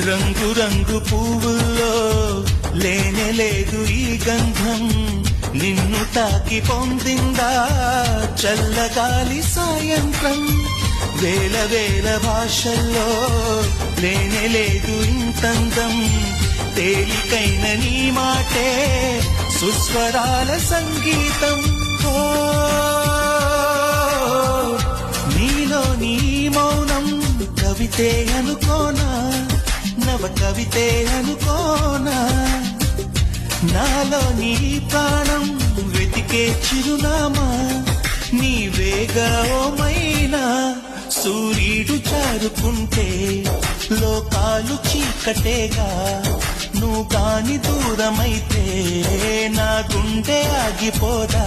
రంగు రంగు పువ్వుల్లో లేనే లేదు ఈ గంధం, నిన్ను తాకి పొందిందా చల్లగాలి సాయంత్రం. వేల వేల భాషల్లో లేనే లేదు ఇంతందం, తేలికైన నీ మాటే సుస్వరాల సంగీతం. నీలో నీ మౌనం కవితే అనుకోనా, నవ కవితే అనుకోనా. నాలో నీ ప్రాణం వెతికే చిరునామా, నీవేగా ఓమైనా. సూర్యుడు జారుకుంటే లోకాలు చీకటేగా, నువ్వు కాని దూరమైతే నా గుండె ఆగిపోదా.